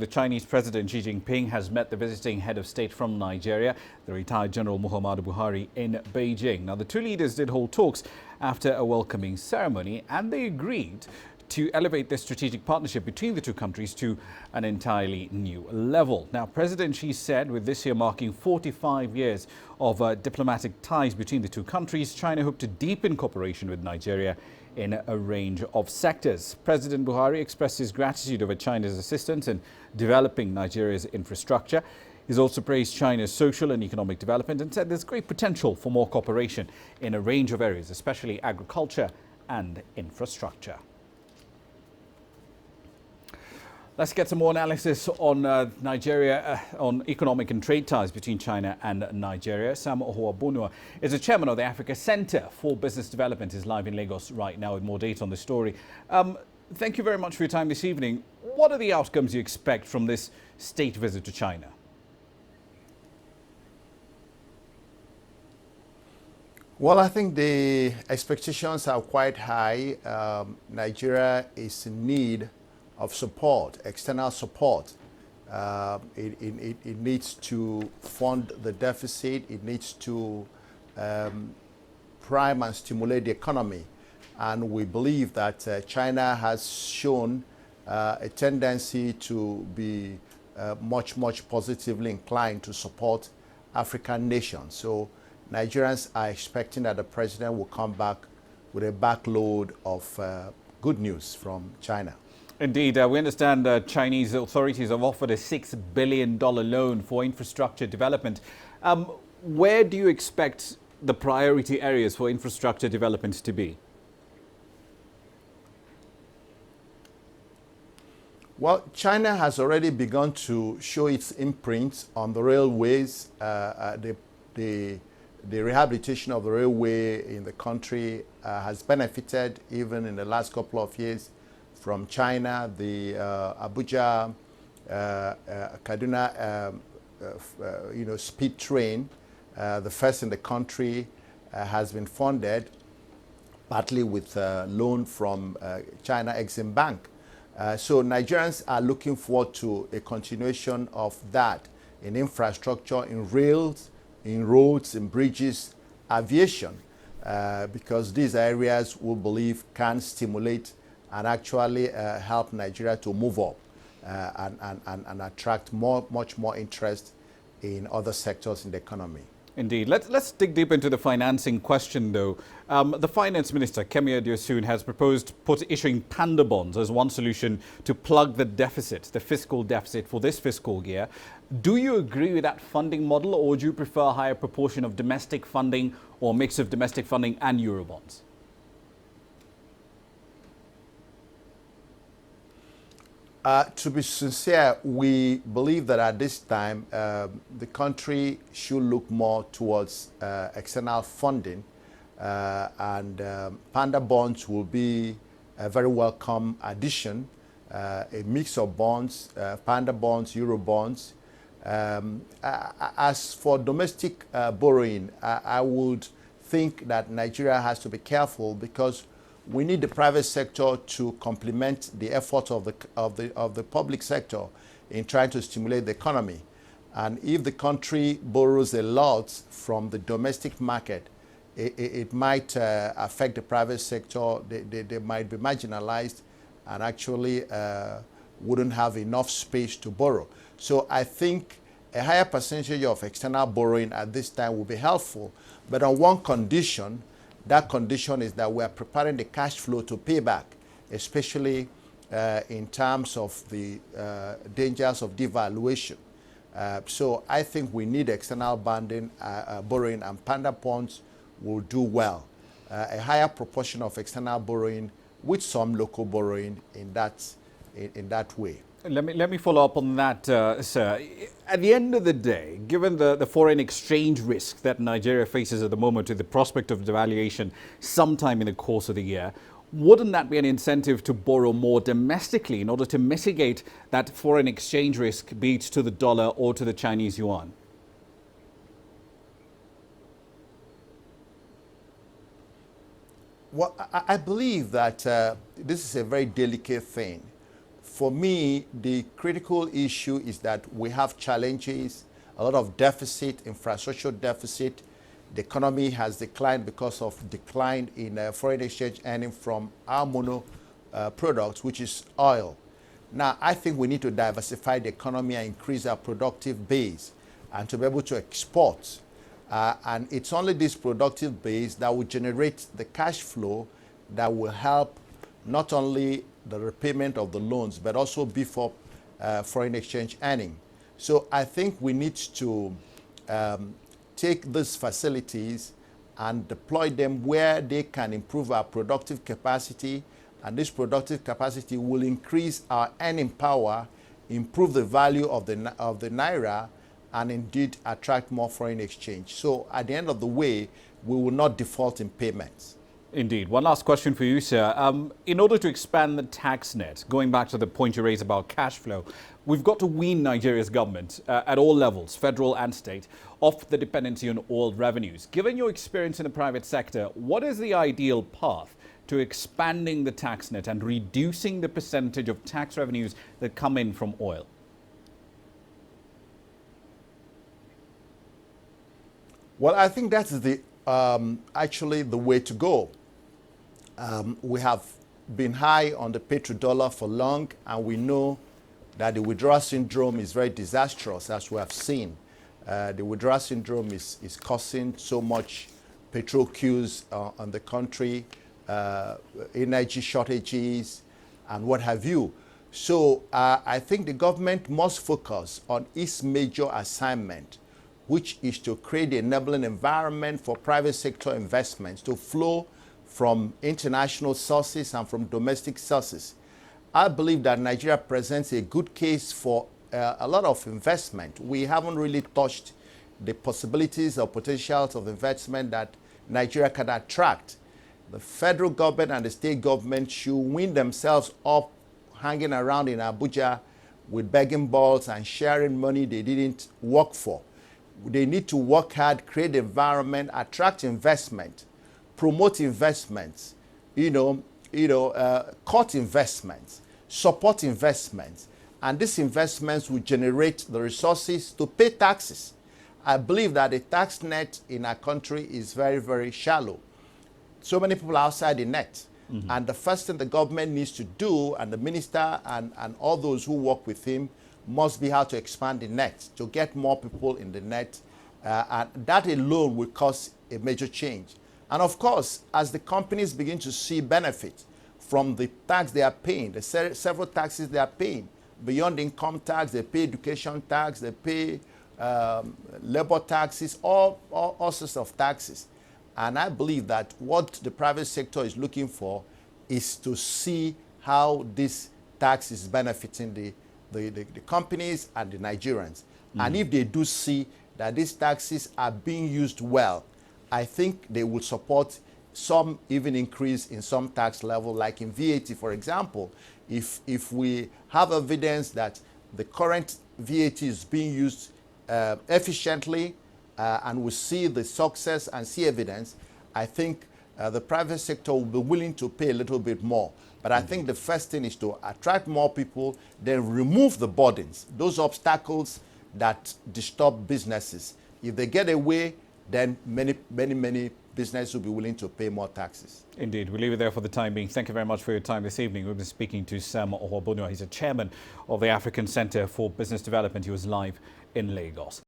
The Chinese President Xi Jinping has met the visiting head of state from Nigeria, the retired General Muhammadu Buhari, in Beijing. Now, the two leaders did hold talks after a welcoming ceremony, and they agreed to elevate the strategic partnership between the two countries to an entirely new level. Now, President Xi said with this year marking 45 years of diplomatic ties between the two countries, China hoped to deepen cooperation with Nigeria in a range of sectors. President Buhari expressed his gratitude over China's assistance in developing Nigeria's infrastructure. He's also praised China's social and economic development and said there's great potential for more cooperation in a range of areas, especially agriculture and infrastructure. Let's get some more analysis on Nigeria, on economic and trade ties between China and Nigeria. Sam Ohuabunwa is the chairman of the Africa Center for Business Development. Is live in Lagos right now with more data on the story. Thank you very much for your time this evening. What are the outcomes you expect from this state visit to China? Well, I think the expectations are quite high. Nigeria is in need of support, external support. It needs to fund the deficit. It needs to prime and stimulate the economy. And we believe that China has shown a tendency to be much positively inclined to support African nations. So Nigerians are expecting that the president will come back with a backload of good news from China. Indeed, we understand Chinese authorities have offered a $6 billion loan for infrastructure development. Where do you expect the priority areas for infrastructure development to be? Well, China has already begun to show its imprint on the railways. The rehabilitation of the railway in the country has benefited even in the last couple of years from China. The Abuja, Kaduna, speed train, the first in the country, has been funded partly with a loan from China Exim Bank. So Nigerians are looking forward to a continuation of that in infrastructure, in rails, in roads, in bridges, aviation, because these areas we believe can stimulate and actually help Nigeria to move up and attract much more interest in other sectors in the economy. Indeed. Let's dig deep into the financing question, though. The Finance Minister, Kemi Adeosun, has proposed issuing panda bonds as one solution to plug the deficit, the fiscal deficit for this fiscal year. Do you agree with that funding model, or would you prefer a higher proportion of domestic funding or a mix of domestic funding and Eurobonds? To be sincere, we believe that at this time, the country should look more towards external funding, and panda bonds will be a very welcome addition, a mix of bonds, panda bonds, Euro bonds. As for domestic borrowing, I would think that Nigeria has to be careful, because we need the private sector to complement the effort of the public sector in trying to stimulate the economy. And if the country borrows a lot from the domestic market, it might affect the private sector. They might be marginalized and actually wouldn't have enough space to borrow. So I think a higher percentage of external borrowing at this time will be helpful, but on one condition. That condition is that we are preparing the cash flow to pay back, especially in terms of the dangers of devaluation. So I think we need external borrowing, and panda bonds will do well. A higher proportion of external borrowing with some local borrowing in that way. Let me follow up on that, sir. At the end of the day, given the foreign exchange risk that Nigeria faces at the moment with the prospect of devaluation sometime in the course of the year, wouldn't that be an incentive to borrow more domestically in order to mitigate that foreign exchange risk, be it to the dollar or to the Chinese yuan? Well, I believe that this is a very delicate thing. for me, the critical issue is that we have challenges, a lot of deficit, infrastructure deficit. The economy has declined because of decline in foreign exchange earning from our mono products, which is oil. Now, I think we need to diversify the economy and increase our productive base and to be able to export. And it's only this productive base that will generate the cash flow that will help not only the repayment of the loans, but also beef up foreign exchange earning. So I think we need to take these facilities and deploy them where they can improve our productive capacity, and this productive capacity will increase our earning power, improve the value of the naira, and indeed attract more foreign exchange. So at the end of the way, we will not default in payments. Indeed. One last question for you, sir. In order to expand the tax net, going back to the point you raised about cash flow, we've got to wean Nigeria's government at all levels, federal and state, off the dependency on oil revenues. Given your experience in the private sector, what is the ideal path to expanding the tax net and reducing the percentage of tax revenues that come in from oil? Well, I think that's actually the way to go. We have been high on the petrodollar for long, and we know that the withdrawal syndrome is very disastrous, as we have seen. The withdrawal syndrome is causing so much petrol queues on the country, energy shortages, and what have you. So I think the government must focus on its major assignment, which is to create the enabling environment for private sector investments to flow from international sources and from domestic sources. I believe that Nigeria presents a good case for a lot of investment. We haven't really touched the possibilities or potentials of investment that Nigeria can attract. The federal government and the state government should win themselves up hanging around in Abuja with begging balls and sharing money they didn't work for. They need to work hard, create the environment, attract investment, promote investments, cut investments, support investments. And these investments will generate the resources to pay taxes. I believe that the tax net in our country is very, very shallow. So many people outside the net. Mm-hmm. And the first thing the government needs to do, and the minister and all those who work with him, must be how to expand the net, to get more people in the net. And that alone will cause a major change. And of course, as the companies begin to see benefit from the tax they are paying, the several taxes they are paying, beyond income tax, they pay education tax, they pay labor taxes, all sorts of taxes. And I believe that what the private sector is looking for is to see how this tax is benefiting the companies and the Nigerians. Mm. And if they do see that these taxes are being used well, I think they will support some even increase in some tax level, like in VAT, for example. If we have evidence that the current VAT is being used efficiently, and we see the success and see evidence, I think the private sector will be willing to pay a little bit more. But I think the first thing is to attract more people, then remove the burdens, those obstacles that disturb businesses. If they get away, then many businesses will be willing to pay more taxes. Indeed. We'll leave it there for the time being. Thank you very much for your time this evening. We've been speaking to Sam Ohobunua. He's a chairman of the African Center for Business Development. He was live in Lagos.